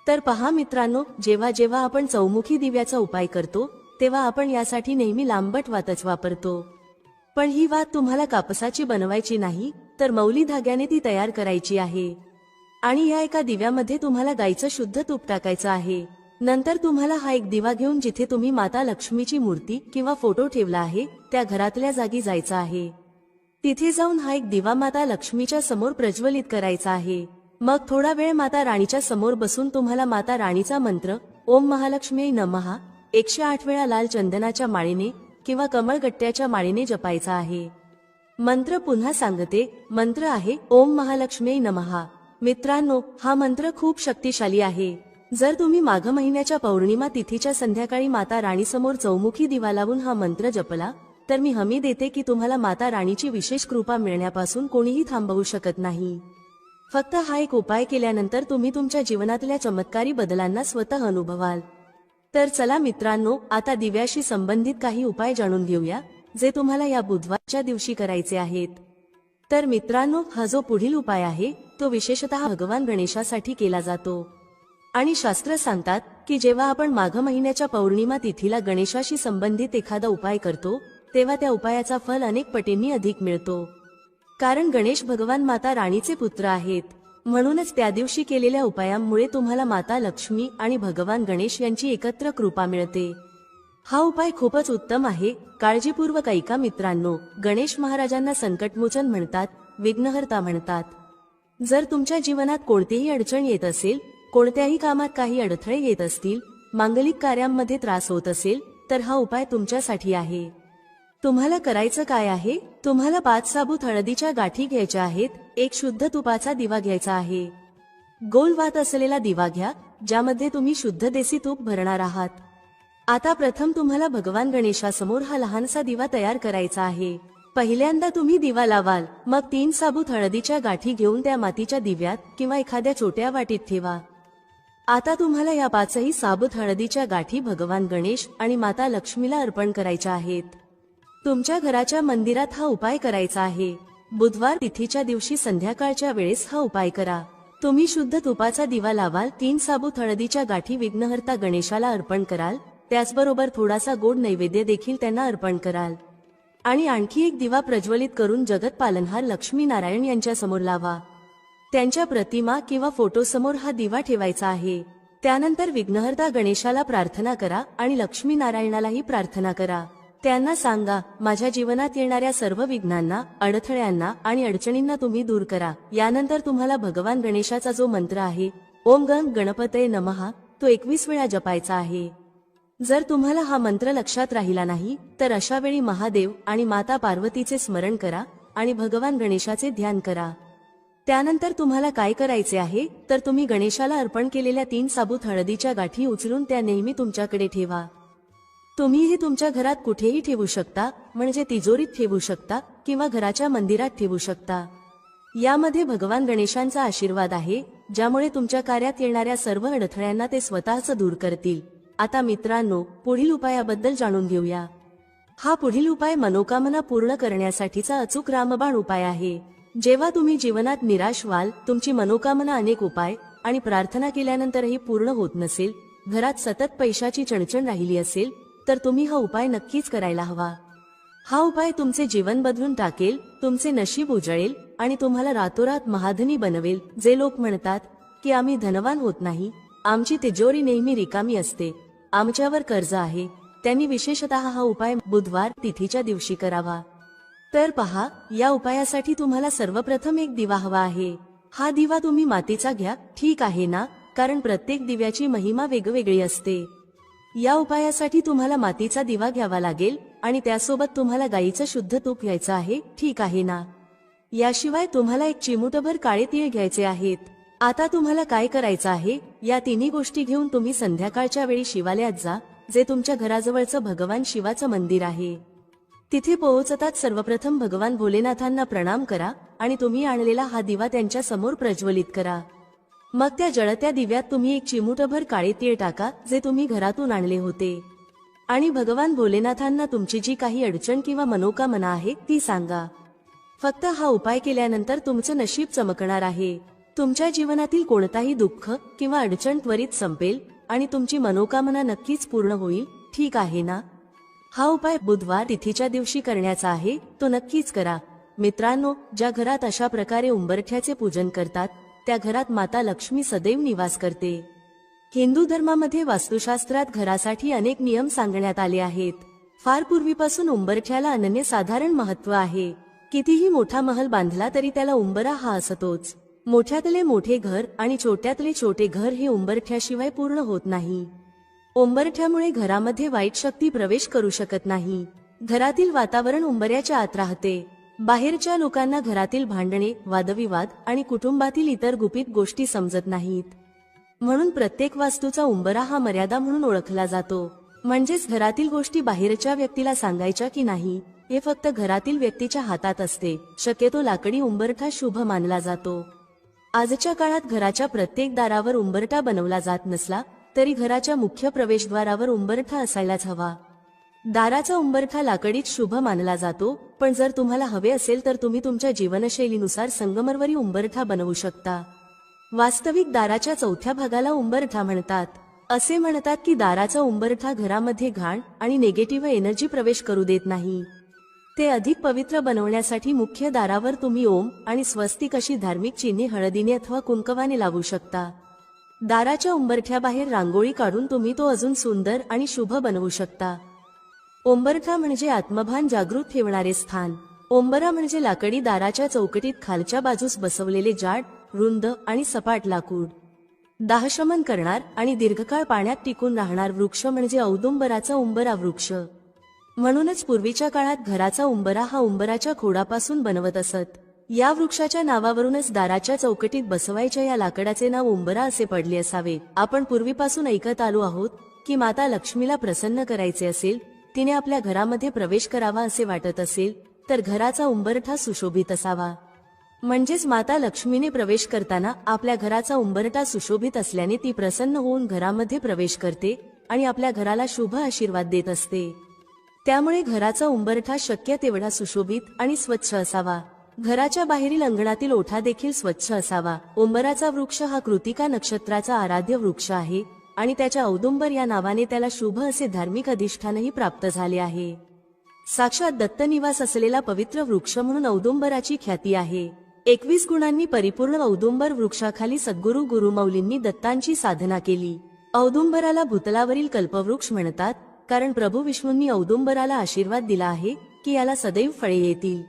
तर पहा मित्रांनो, जेव्हा जेव्हा आपण चौमुखी दिव्याचा उपाय करतो तेव्हा आपण यासाठी नेहमी लांबट वातच वापरतो। पण ही वात तुम्हाला कापसाची बनवायची नाही, तर मौली धाग्याने ती तयार करायची आहे। आणि या एका दिव्यामध्ये तुम्हाला गाईचं शुद्ध तूप टाकायचं आहे। नंतर तुम्हाला हा एक दिवा घेऊन जिथे तुम्ही माता लक्ष्मीची मूर्ती किंवा फोटो ठेवला आहे त्या घरातल्या जागी जायचं आहे। तिथे जाऊन हा एक दिवा माता लक्ष्मीच्या समोर प्रज्वलित करायचा आहे। मग थोडा वेळ माता राणीच्या समोर बसून तुम्हाला माता राणीचा मंत्र ओम महालक्ष्मी नमः 108 वेळा लाल चंदनाच्या माळेने किंवा कमळगट्ट्याच्या माळेने जपायचा आहे। मंत्र पुन्हा सांगते, मंत्र आहे ओम महालक्ष्मी नमः। मित्रांनो, हा मंत्र खूप शक्तिशाली आहे। जर तुम्ही माघ महिन्याच्या पौर्णिमा तिथीच्या संध्याकाळी माता राणीसमोर चौमुखी दिवा लावून हा मंत्र जपला तर मी हमी देते की तुम्हाला माता राणीची विशेष कृपा मिळण्यापासून कोणीही थांबवू शकत नाही। फक्त हा एक उपाय केल्यानंतर तुम्ही तुमच्या जीवनातल्या चमत्कारी बदलांना स्वतः अनुभवाल। तर चला मित्रांनो, आता दिव्याशी संबंधित काही उपाय जाणून घेऊया जे तुम्हाला या बुधवारच्या दिवशी करायचे आहेत। तर मित्रांनो, हा जो पुढील उपाय आहे तो विशेषतः भगवान गणेशासाठी केला जातो आणि शास्त्र सांगतात की जेव्हा आपण माघ महिन्याच्या पौर्णिमा तिथीला गणेशाशी संबंधित एखादा उपाय करतो तेव्हा त्या उपायाचा फल अनेक पटींनी अधिक मिळतो, कारण गणेश भगवान माता राणीचे पुत्र आहेत। म्हणूनच त्या दिवशी केलेल्या उपायांमुळे तुम्हाला माता लक्ष्मी आणि भगवान गणेश यांची एकत्र कृपा मिळते। हा उपाय खूपच उत्तम आहे, काळजीपूर्वक ऐका मित्रांनो। गणेश महाराजांना संकटमोचन म्हणतात, विघ्नहर्ता म्हणतात। जर तुमच्या जीवनात कोणतीही अडचण येत असेल, कोणत्याही कामात काही अडथळे येत असतील, मांगलिक कार्यांमध्ये त्रास होत असेल तर हा उपाय तुमच्यासाठी आहे। तुम्हाला करायचं काय आहे, तुम्हाला 5 साबूत हळदीच्या गाठी घ्यायच्या आहेत, एक शुद्ध तुपाचा दिवा घ्यायचा आहे। गोल वात असलेला दिवा घ्या ज्यामध्ये तुम्ही शुद्ध देसी तूप भरणार आहात। आता प्रथम तुम्हाला भगवान गणेशासमोर हा लहानसा दिवा तयार करायचा आहे। पहिल्यांदा तुम्ही दिवा लावाल, मग 3 साबूत हळदीच्या गाठी घेऊन त्या मातीच्या दिव्यात किंवा एखाद्या छोट्या वाटीत ठेवा। आता तुम्हाला या 5ही साबूत हळदीच्या गाठी भगवान गणेश आणि माता लक्ष्मीला अर्पण करायच्या आहेत। तुमच्या घराच्या मंदिरात हा उपाय करायचा आहे। बुधवार तिथीच्या दिवशी संध्याकाळच्या वेळेस हा उपाय करा। तुम्ही शुद्ध तुपाचा दिवा लावाल, 3 साबूत हळदीच्या गाठी विघ्नहर्ता गणेशाला अर्पण कराल, त्याचबरोबर थोडासा गोड नैवेद्य देखील त्यांना अर्पण कराल आणि आणखी एक दिवा प्रज्वलित करून जगत पालनहार लक्ष्मी नारायण यांच्या समोर लावा। त्यांच्या प्रतिमा किंवा फोटोसमोर हा दिवा ठेवायचा आहे. त्यानंतर विघ्नहर्ता गणेशाला प्रार्थना करा आणि लक्ष्मीनारायणालाही प्रार्थना करा. त्यांना सांगा, माझ्या जीवनात येणाऱ्या सर्व विघ्नांना, अडथळ्यांना आणि अडचणींना तुम्ही दूर करा. यानंतर तुम्हाला भगवान गणेशाचा जो मंत्र आहे, ओम गण गणपतये नमः, तो 21 वेळा जपायचा आहे. जर तुम्हाला हा मंत्र लक्षात राहिला नाही तर अशा वेळी महादेव आणि माता पार्वतीचे स्मरण करा आणि भगवान गणेशाचे ध्यान करा. त्यानंतर तुम्हाला काय करायचे आहे तर तुम्ही गणेशाला अर्पण केलेल्या 3 साबूत हळदीच्या गाठी उचलून त्या नेहमी तुमच्याकडे ठेवा. तुम्ही हे तुमच्या घरात कुठेही ठेवू शकता, म्हणजे तिजोरीत ठेवू शकता किंवा घराच्या मंदिरात ठेवू शकता. यामध्ये भगवान गणेशांचा आशीर्वाद आहे, ज्यामुळे तुमच्या कार्यात येणाऱ्या सर्व अडथळ्यांना ते स्वतःच दूर करतील. आता मित्रांनो, पुढील उपायाबद्दल जाणून घेऊया. हा पुढील उपाय मनोकामना पूर्ण करण्यासाठीचा अचूक रामबाण उपाय आहे. जेव्हा तुम्ही जीवनात निराश व्हाल, तुमची मनोकामना अनेक उपाय आणि प्रार्थना केल्यानंतरही पूर्ण होत नसेल, घरात सतत पैशाची चणचण राहिली असेल, तर तुम्ही हा उपाय नक्कीच करायला हवा. हा उपाय तुमचे जीवन बदलून टाकेल, तुमचे नशीब उजळेल आणि तुम्हाला रातोरात महाधनी बनवेल. जे लोक म्हणतात की आम्ही धनवान होत नाही, आमची तिजोरी नेहमी रिकामी असते, आमच्यावर कर्ज आहे, त्यांनी विशेषतः हा उपाय बुधवार तिथीच्या दिवशी करावा. तर पहा, या उपायासाठी तुम्हाला सर्वप्रथम एक दिवा हवा आहे. हा दिवा तुम्ही मातीचा घ्या, ठीक आहे ना, कारण प्रत्येक दिव्याची महिमा वेगवेगळी असते. या उपायासाठी तुम्हाला मातीचा दिवा घ्यावा लागेल आणि त्यासोबत तुम्हाला गाईचं शुद्ध तूप घ्यायचं आहे, ठीक आहे ना. याशिवाय तुम्हाला एक चिमूटभर काळे तीळ घ्यायचे आहेत. आता तुम्हाला काय करायचं आहे, या तिन्ही गोष्टी घेऊन तुम्ही संध्याकाळच्या वेळी शिवालयात जा, जे तुमच्या घराजवळचं भगवान शिवाचं मंदिर आहे. तिथे पोहोचताच सर्वप्रथम भगवान भोलेनाथांना प्रणाम करा आणि तुम्ही आणलेला हा दिवा त्यांच्या समोर प्रज्वलित करा. मग त्या जळत्या दिव्यात तुम्ही एक चिमूटभर काळे तीळ टाका, जे तुम्ही घरातून आणले होते, आणि भगवान भोलेनाथांना तुमची जी काही अडचण किंवा मनोकामना आहे ती सांगा. फक्त हा उपाय केल्यानंतर तुमचं नशीब चमकणार आहे. तुमच्या जीवनातील कोणताही दुःख किंवा अडचण त्वरित संपेल आणि तुमची मनोकामना नक्कीच पूर्ण होईल, ठीक आहे ना. हा उपाय बुधवार तिथीच्या दिवशी करण्याचा आहे, तो नक्कीच करा. मित्रांनो, ज्या घरात अशा प्रकारे उंबरठ्याचे पूजन करतात त्या घरात माता लक्ष्मी सदैव निवास करते. हिंदू धर्मामध्ये वास्तुशास्त्रात घरासाठी अनेक नियम सांगण्यात आले आहेत. फार पूर्वीपासून उंबरठ्याला अनन्यसाधारण महत्त्व आहे. कितीही मोठा महल बांधला तरी त्याला उंबरा हा असतोच. मोठ्यातले मोठे घर आणि छोट्यातले छोटे घर हे उंबरठ्याशिवाय पूर्ण होत नाही. उंबरठ्यामुळे घरामध्ये वाईट शक्ती प्रवेश करू शकत नाही. घरातील वातावरण उंबऱ्याच्या आत राहते. बाहेरच्या लोकांना घरातील भांडणे, वादविवाद आणि कुटुंबातील इतर गुपित गोष्टी समजत नाहीत. म्हणून प्रत्येक वास्तूचा उंबरा हा मर्यादा म्हणून ओळखला जातो. म्हणजेच घरातील गोष्टी बाहेरच्या व्यक्तीला सांगायच्या की नाही हे फक्त घरातील व्यक्तीच्या हातात असते. शक्यतो लाकडी उंबरठा शुभ मानला जातो. आजच्या काळात घराच्या प्रत्येक दारावर उंबरठा बनवला जात नसला तरी घराच्या मुख्य प्रवेशद्वारावर उंबरठा असायलाच हवा. दाराचा उंबरठा लाकडीच शुभ मानला जातो, पण जर तुम्हाला हवे असेल तर तुम्ही तुमच्या जीवनशैलीनुसार संगमरवरी उंबरठा बनवू शकता. वास्तविक दाराच्या चौथ्या भागाला उंबरठा म्हणतात. असे म्हणतात की दाराचा उंबरठा घरामध्ये घाण आणि निगेटिव्ह एनर्जी प्रवेश करू देत नाही. ते अधिक पवित्र बनवण्यासाठी मुख्य दारावर तुम्ही ओम आणि स्वस्तिक अशी धार्मिक चिन्हे हळदीने अथवा कुंकवाने लावू शकता. दाराच्या उंबरठ्याबाहेर रांगोळी काढून तुम्ही तो अजून सुंदर आणि शुभ बनवू शकता. उंबरठा म्हणजे आत्मभान जागृत ठेवणारे स्थान. उंबरा म्हणजे लाकडी दाराच्या चौकटीत खालच्या बाजूस बसवलेले जाड, रुंद आणि सपाट लाकूड. दाहशमन करणार आणि दीर्घकाळ पाण्यात टिकून राहणार वृक्ष म्हणजे औदुंबराचा उंबरा वृक्ष. म्हणूनच पूर्वीच्या काळात घराचा उंबरा हा उंबराच्या खोडापासून बनवत असत. या वृक्षाच्या नावावरूनच दाराच्या चौकटीत बसवायच्या या लाकडाचे नाव उंबरा असे पडले असावे. आपण पूर्वीपासून ऐकत आलो आहोत की माता लक्ष्मीला प्रसन्न करायचे असेल, तिने आपल्या घरामध्ये प्रवेश करावा असे वाटत असेल तर घराचा उंबरठा सुशोभित असावा. म्हणजेच माता लक्ष्मीने प्रवेश करताना आपल्या घराचा उंबरठा सुशोभित असल्याने ती प्रसन्न होऊन घरामध्ये प्रवेश करते आणि आपल्या घराला शुभ आशीर्वाद देत असते. त्यामुळे घराचा उंबरठा शक्य तेवढा सुशोभित आणि स्वच्छ असावा. घराच्या बाहेरील अंगणातील ओठा देखील स्वच्छ असावा. उंबराचा वृक्ष हा कृतिका नक्षत्राचा आराध्य वृक्ष आहे आणि त्याच्या औदुंबर या नावाने त्याला शुभ असे धार्मिक अधिष्ठानही प्राप्त झाले आहे. साक्षात दत्त निवास असलेला पवित्र वृक्ष म्हणून औदुंबराची ख्याती आहे. 21 गुणांनी परिपूर्ण औदुंबर वृक्षाखाली सद्गुरू गुरुमौलींनी दत्तांची साधना केली. औदुंबराला भूतलावरील कल्पवृक्ष म्हणतात, कारण प्रभू विष्णूंनी औदुंबराला आशीर्वाद दिला आहे की याला सदैव फळे येतील.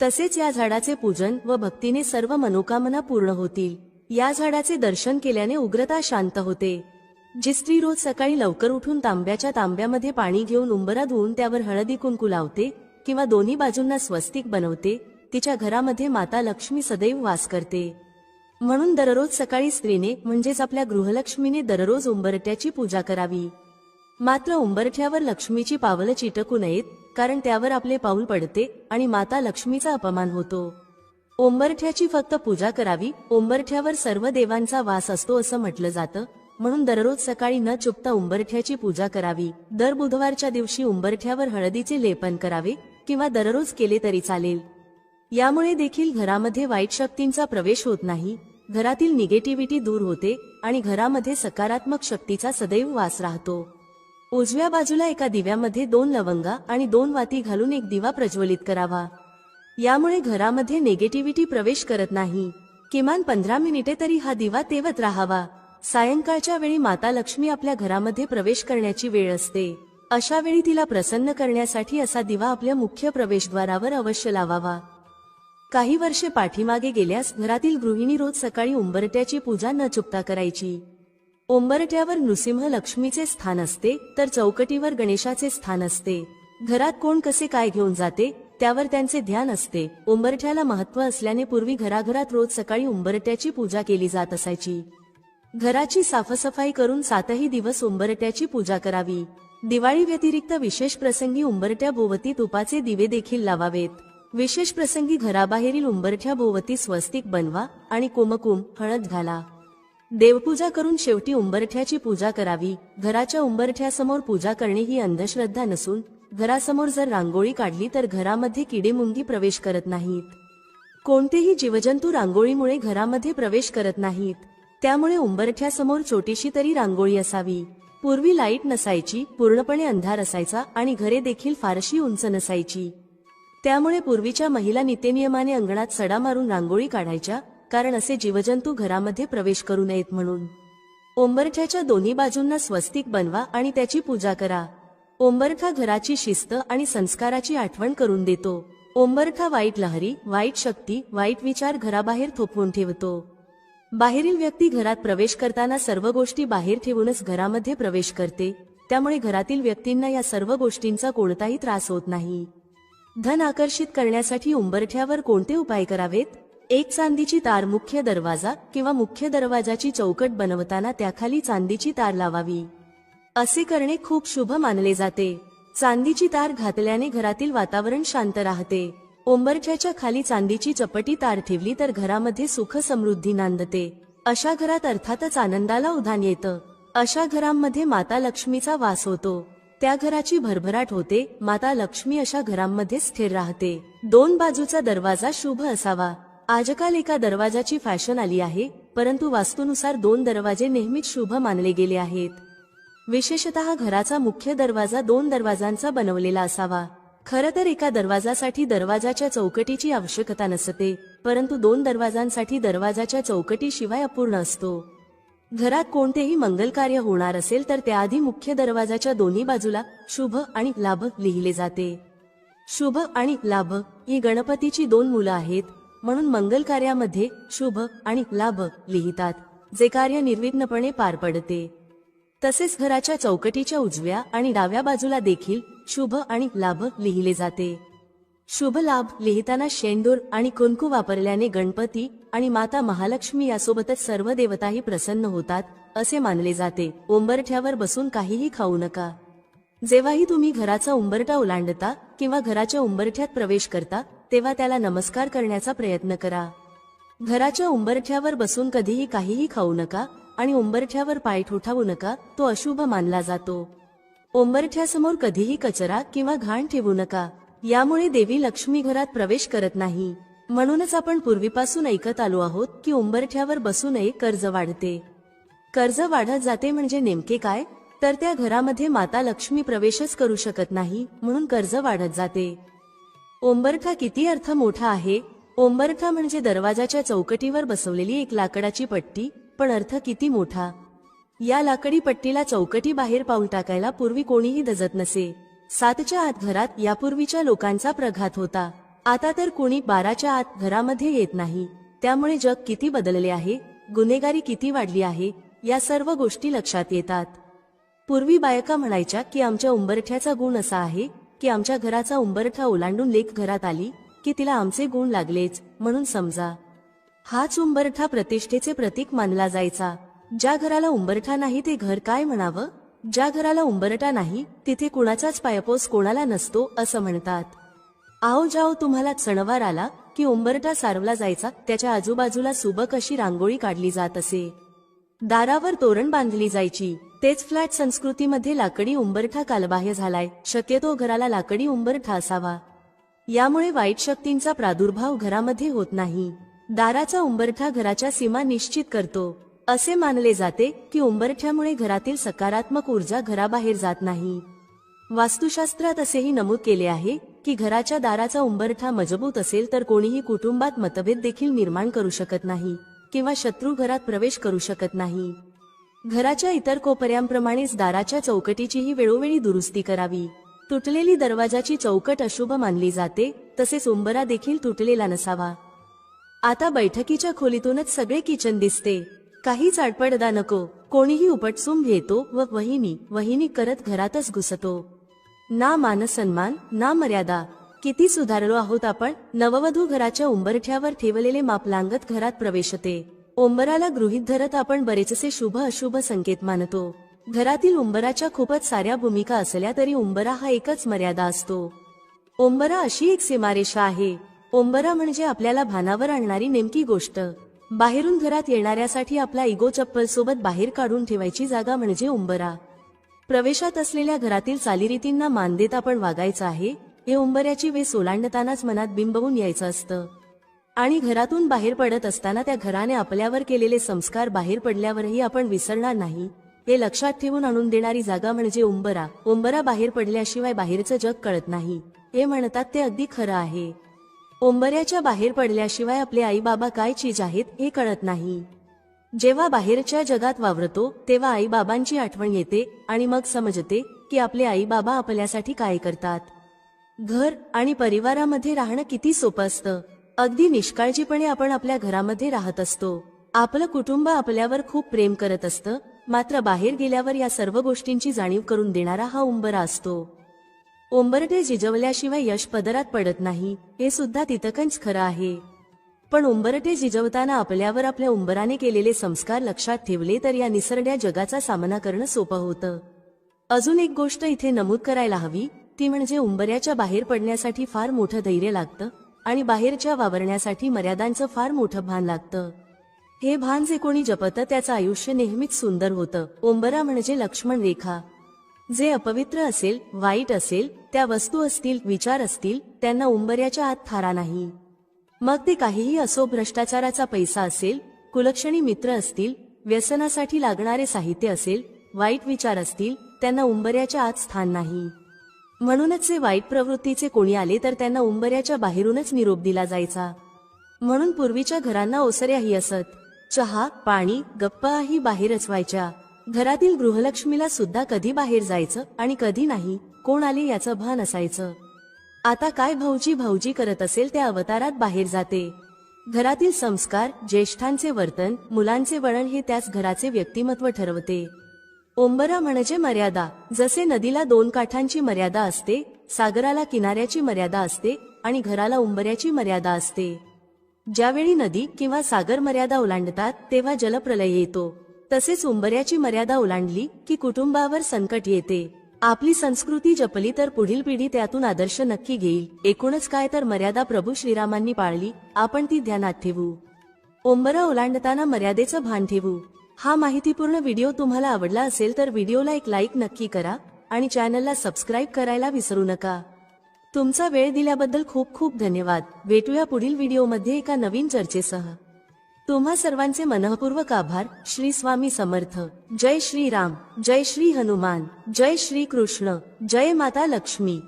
तसेच या झाडाचे पूजन व भक्तीने सर्व मनोकामना पूर्ण होतील. या झाडाचे दर्शन केल्याने उग्रता शांत होते. जी स्त्री रोज सकाळी लवकर उठून तांब्यामध्ये पाणी घेऊन उंबरा धुवून त्यावर हळदी कुंकू लावते किंवा दोन्ही बाजूंना स्वस्तिक बनवते, तिच्या घरामध्ये माता लक्ष्मी सदैव वास करते. म्हणून दररोज सकाळी स्त्रीने म्हणजेच आपल्या गृहलक्ष्मीने दररोज उंबरठ्याची पूजा करावी. मात्र उंबरठ्यावर लक्ष्मीची पावलं चिटकू नयेत, कारण त्यावर आपले पाऊल पडते आणि माता लक्ष्मीचा अपमान होतो. उंबरठ्याची फक्त पूजा करावी. उंबरठ्यावर सर्व देवांचा वास असतो असं म्हटलं जातं, म्हणून दररोज सकाळी न चुकता उंबरठ्याची पूजा करावी. दर बुधवारच्या दिवशी उंबरठ्यावर हळदीचे लेपन करावे किंवा दररोज केले तरी चालेल. यामुळे देखील घरामध्ये वाईट शक्तींचा प्रवेश होत नाही, घरातील निगेटिव्हिटी दूर होते आणि घरामध्ये सकारात्मक शक्तीचा सदैव वास राहतो. उजव्या बाजूला एका दिव्यामध्ये 2 लवंगा आणि 2 वाती घालून एक दिवा प्रज्वलित करावा. यामुळे घरामध्ये निगेटिव्हिटी प्रवेश करत नाही. किमान 15 मिनिटे तरी हा दिवा तेवत राहावा. सायंकाळच्या वेळी माता लक्ष्मी आपल्या घरामध्ये प्रवेश करण्याची वेळ असते. अशा वेळी तिला प्रसन्न करण्यासाठी असा दिवा आपल्या मुख्य प्रवेशद्वारावर अवश्य लावावा. काही वर्षे पाठीमागे गेल्यास घरातील गृहिणी रोज सकाळी उंबरठ्याची पूजा न चुकता करायची. उंबरठ्यावर नृसिंह लक्ष्मीचे स्थान असते, तर चौकटीवर गणेशाचे स्थान असते. घरात कोण कसे काय घेऊन जाते त्यावर त्यांचे ध्यान असते. उंबरठ्याला महत्त्व असल्याने पूर्वी घराघरात रोज सकाळी उंबरठ्याची पूजा केली जात असायची. घराची साफसफाई करून 7ही दिवस उंबरठ्याची पूजा करावी. दिवाळी व्यतिरिक्त विशेष प्रसंगी उंबरठ्या भोवती तुपाचे दिवे देखील लावावेत. विशेष प्रसंगी घराबाहेरील उंबरठ्या भोवती स्वस्तिक बनवा आणि कुमकुम हळद घाला. देवपूजा करून शेवटी उंबरठ्याची पूजा करावी. घराच्या उंबरठ्यासमोर पूजा करणे ही अंधश्रद्धा नसून घरासमोर जर रांगोळी काढली तर घरामध्ये किडेमुंगी प्रवेश करत नाहीत. कोणतेही जीवजंतू रांगोळीमुळे घरामध्ये प्रवेश करत नाहीत. त्यामुळे उंबरठ्यासमोर छोटीशी तरी रांगोळी असावी. पूर्वी लाईट नसायची, पूर्णपणे अंधार असायचा आणि घरे देखील फारशी उंच नसायची. त्यामुळे पूर्वीच्या महिला नित्यनियमाने अंगणात सडा मारून रांगोळी काढायच्या, कारण असे जीवजंतू घरामध्ये प्रवेश करू नयेत म्हणून. उंबरठ्याच्या दोन्ही बाजूंना स्वस्तिक बनवा आणि त्याची पूजा करा. उंबरठा घराची शिस्त आणि संस्काराची आठवण करून देतो. उंबरठा वाईट लहरी, वाईट शक्ती, वाईट विचार घराबाहेर थोपवून ठेवतो. बाहेरील व्यक्ती घरात प्रवेश करताना सर्व गोष्टी बाहेर ठेवूनच घरामध्ये प्रवेश करते. त्यामुळे घरातील व्यक्तींना या सर्व गोष्टींचा कोणताही त्रास होत नाही. धन आकर्षित करण्यासाठी उंबरठ्यावर कोणते उपाय करावेत? एक चांदीची तार मुख्य दरवाजा किंवा मुख्य दरवाजाची चौकट बनवताना त्याखाली चांदीची तार लावावी. असे करणे खूप शुभ मानले जाते. चांदीची तार घातल्याने घरातील वातावरण शांत राहते. उंबरठ्याच्या खाली चांदीची चपटी तार ठेवली तर घरामध्ये सुख समृद्धी नांदते. अशा घरात अर्थातच आनंदाला उधाण येतं. अशा घरांमध्ये माता लक्ष्मीचा वास होतो. त्या घराची भरभराट होते. माता लक्ष्मी अशा घरांमध्ये स्थिर राहते. 2 बाजूचा दरवाजा शुभ असावा. आजकाल एका दरवाजाची फॅशन आली आहे, परंतु वास्तूनुसार 2 दरवाजे नेहमीच शुभ मानले गेले आहेत. विशेषतः घराचा मुख्य दरवाजा 2 दरवाजांचा बनवलेला असावा. खरं तर एका दरवाजासाठी दरवाजाच्या चौकटीची आवश्यकता नसते, परंतु 2 दरवाजांसाठी दरवाजाच्या चौकटीशिवाय अपूर्ण असतो. घरात कोणतेही मंगल कार्य होणार असेल तर त्याआधी मुख्य दरवाजाच्या दोन्ही बाजूला शुभ आणि लाभ लिहिले जाते. शुभ आणि लाभ ही गणपतीची 2 मुलं आहेत, म्हणून मंगल कार्यामध्ये शुभ आणि लाभ लिहितात, जे कार्य निर्विघ्नपणे पार पडते. तसेच घराच्या चौकटीच्या उजव्या आणि डाव्या बाजूला देखील शुभ आणि लाभ लिहिले जाते. शुभ लाभ लिहिताना शेंदूर आणि कुंकू वापरल्याने गणपती आणि माता महालक्ष्मी यासोबतच सर्व देवताही प्रसन्न होतात असे मानले जाते. उंबरठ्यावर बसून काहीही खाऊ नका. जेव्हाही तुम्ही घराचा उंबरठा ओलांडता किंवा घराच्या उंबरठ्यात प्रवेश करता तेव्हा त्याला नमस्कार करण्याचा प्रयत्न करा. घराच्या उंबरठ्यावर बसून कधीही काहीही खाऊ नका आणि उंबरठ्यावर पाय ठोठावू नका, तो अशुभ मानला जातो. उंबरठ्यासमोर कधीही कचरा किंवा घाण ठेवू नका. यामुळे देवी लक्ष्मी घरात प्रवेश करत नाही. म्हणूनच आपण पूर्वीपासून ऐकत आलो आहोत की उंबरठ्यावर बसू नये, कर्ज वाढते. कर्ज वाढत जाते म्हणजे नेमके काय? तर त्या घरामध्ये माता लक्ष्मी प्रवेशच करू शकत नाही, म्हणून कर्ज वाढत जाते. उंबरठा किती अर्थ मोठा आहे उंबरठा म्हणजे दरवाजाच्या चौकटीवर बसवलेली एक लाकडाची पट्टी, पण अर्थ किती मोठा. या लाकडी पट्टीला चौकटी बाहेर पाऊल टाकायला पूर्वी कोणीही दजत नसे. 7च्या आत घरात यापूर्वीच्या लोकांचा प्रघात होता. आता तर कोणी 12च्या आत घरामध्ये येत नाही. त्यामुळे जग किती बदलले आहे, गुन्हेगारी किती वाढली आहे, या सर्व गोष्टी लक्षात येतात. पूर्वी बायका म्हणायच्या की आमच्या उंबरठ्याचा गुण असा आहे की आमच्या घराचा उंबरठा ओलांडून लेक घरात आली की तिला आमचे गुण लागलेच म्हणून समजा. हाच उंबरठा प्रतिष्ठेचे प्रतीक मानला जायचा. ज्या घराला उंबरठा नाही ते घर काय म्हणावं. ज्या घराला उंबरठा नाही तिथे कुणाचाच पायपोस कोणाला नसतो असं म्हणतात. आओ जाओ तुम्हाला सणवार आला की उंबरठा सारवला जायचा. त्याच्या आजूबाजूला सुबक अशी रांगोळी काढली जात असे. दारावर तोरण बांधली जायची. तेच फ्लॅट संस्कृतीमध्ये लाकडी उंबरठा कालबाह्य झालाय. शक्यतो घराला लाकडी उंबरठा असावा. यामुळे वाईट शक्तींचा प्रादुर्भाव घरामध्ये होत नाही. दाराचा उंबरठा घराच्या सीमा निश्चित करतो. असे मानले जाते की उंबरठ्यामुळे घरातील सकारात्मक ऊर्जा घराबाहेर जात नाही. वास्तुशास्त्रात असेही नमूद केले आहे की घराच्या दाराचा उंबरठा मजबूत असेल तर कोणीही कुटुंबात मतभेद देखील निर्माण करू शकत नाही किंवा शत्रू घरात प्रवेश करू शकत नाही. घराच्या इतर कोपऱ्यांप्रमाणेच दाराच्या चौकटीचीही वेळोवेळी दुरुस्ती करावी. तुटलेली दरवाजाची चौकट अशुभ मानली जाते, तसेच उंबरा देखील तुटलेला नसावा. आता बैठकीच्या खोलीतूनच सगळे किचन दिसते. काहीच आडपडदा नको. कोणीही उपटसून घेतो व वहिनी करत घरातच घुसतो. ना मानसन्मान ना मर्यादा. किती सुधारलो आहोत आपण. नववधू घराच्या उंबरठ्यावर ठेवलेले माप लांगत घरात प्रवेशते. उंबराला गृहीत धरत आपण बरेचसे शुभ अशुभ संकेत मानतो. घरातील उंबराच्या खूपच साऱ्या भूमिका असल्या तरी उंबरा हा एकच मर्यादा असतो. उंबरा अशी एक सीमारेषा आहे. उंबरा म्हणजे आपल्याला भानावर आणणारी नेमकी गोष्ट. बाहेरून घरात येणाऱ्यासाठी आपला इगो चप्पल सोबत बाहेर काढून ठेवायची जागा म्हणजे उंबरा. प्रवेशात असलेल्या घरातील चालीरीतींना मान देत आपण वागायचं आहे हे उंबऱ्याची वेस ओलांडतानाच मनात बिंबवून यायचं असतं. आणि घरातून बाहेर पडत असताना त्या घराने आपल्यावर केलेले संस्कार बाहेर पडल्यावरही आपण विसरणार नाही हे लक्षात ठेवून आणून देणारी जागा म्हणजे उंबरा. उंबरा बाहेर पडल्याशिवाय बाहेरचं जग कळत नाही हे म्हणतात ते अगदी खरं आहे. उंबऱ्याच्या बाहेर पडल्याशिवाय आपले आई बाबा काय चीज आहेत हे कळत नाही. जेव्हा बाहेरच्या जगात वावरतो तेव्हा आई बाबांची आठवण येते आणि मग समजते की आपले आई बाबा आपल्यासाठी काय करतात. घर आणि परिवारामध्ये राहणं किती सोपं असतं. अगदी निष्काळजीपणे आपण आपल्या घरामध्ये राहत असतो. आपलं कुटुंब आपल्यावर खूप प्रेम करत असतं. मात्र बाहेर गेल्यावर या सर्व गोष्टींची जाणीव करून देणारा हा उंबरा असतो. उंबरठे जिजवल्याशिवाय यश पदरात पडत नाही हे सुद्धा तितकंच खरं आहे. पण उंबरठे जिजवताना आपल्यावर आपल्या उंबराने केलेले संस्कार लक्षात ठेवले तर या निसरड्या जगाचा सामना करणं सोपं होतं. अजून एक गोष्ट इथे नमूद करायला हवी ती म्हणजे उंबऱ्याच्या बाहेर पडण्यासाठी फार मोठं धैर्य लागतं आणि बाहेरच्या वावरण्यासाठी मर्यादांचं फार मोठं भान लागतं. हे भान जे कोणी जपतं त्याचं आयुष्य नेहमीच सुंदर होतं. उंबरा म्हणजे लक्ष्मण रेखा. जे अपवित्र असेल, वाईट असेल, त्या वस्तू असतील, विचार असतील, त्यांना उंबऱ्याच्या आत थारा नाही. मग ते काहीही असो. भ्रष्टाचाराचा पैसा असेल, कुलक्षणी मित्र असतील, व्यसनासाठी लागणारे साहित्य असेल, वाईट विचार असतील, त्यांना उंबऱ्याच्या आत स्थान नाही. म्हणूनच जे वाईट प्रवृत्तीचे कोणी आले तर त्यांना उंबऱ्याच्या बाहेरूनच निरोप दिला जायचा. म्हणून पूर्वीच्या घरांना ओसऱ्याही असत. चहा, पाणी, गप्पाही बाहेरच व्हायच्या. घरातील गृहलक्ष्मीला सुद्धा कधी बाहेर जायचं आणि कधी नाही, कोण आले याचं भान असायचं. आता काय भाऊजी करत असेल त्या अवतारात बाहेर जाते. घरातील संस्कार, ज्येष्ठांचे वर्तन, मुलांचे वळण हे त्याच घराचे व्यक्तिमत्व ठरवते. उंबरा म्हणजे मर्यादा. जसे नदीला 2 काठांची मर्यादा असते, सागराला किनाऱ्याची मर्यादा असते आणि घराला उंबऱ्याची मर्यादा असते. ज्यावेळी नदी किंवा सागर मर्यादा ओलांडतात तेव्हा जलप्रलय येतो. तसेच उंबऱ्याची मर्यादा ओलांडली की कुटुंबावर संकट येते. आपली संस्कृती जपली तर पुढील पिढी त्यातून आदर्श नक्की घेईल. एकूणच काय तर मर्यादा प्रभू श्रीरामांनी पाळली, आपण ती ध्यानात ठेवू. उंबरा ओलांडताना मर्यादेचं भान ठेवू. हा माहितीपूर्ण व्हिडिओ तुम्हाला आवडला असेल तर व्हिडिओला एक लाईक नक्की करा आणि चॅनलला सबस्क्राईब करायला विसरू नका. तुमचा वेळ दिल्याबद्दल खूप खूप धन्यवाद. भेटूया पुढील व्हिडिओमध्ये एका नवीन चर्चेसह. तुम्हा सर्वांचे मनःपूर्वक आभार. श्री स्वामी समर्थ. जय श्री राम, जय श्री हनुमान, जय श्री कृष्ण, जय माता लक्ष्मी.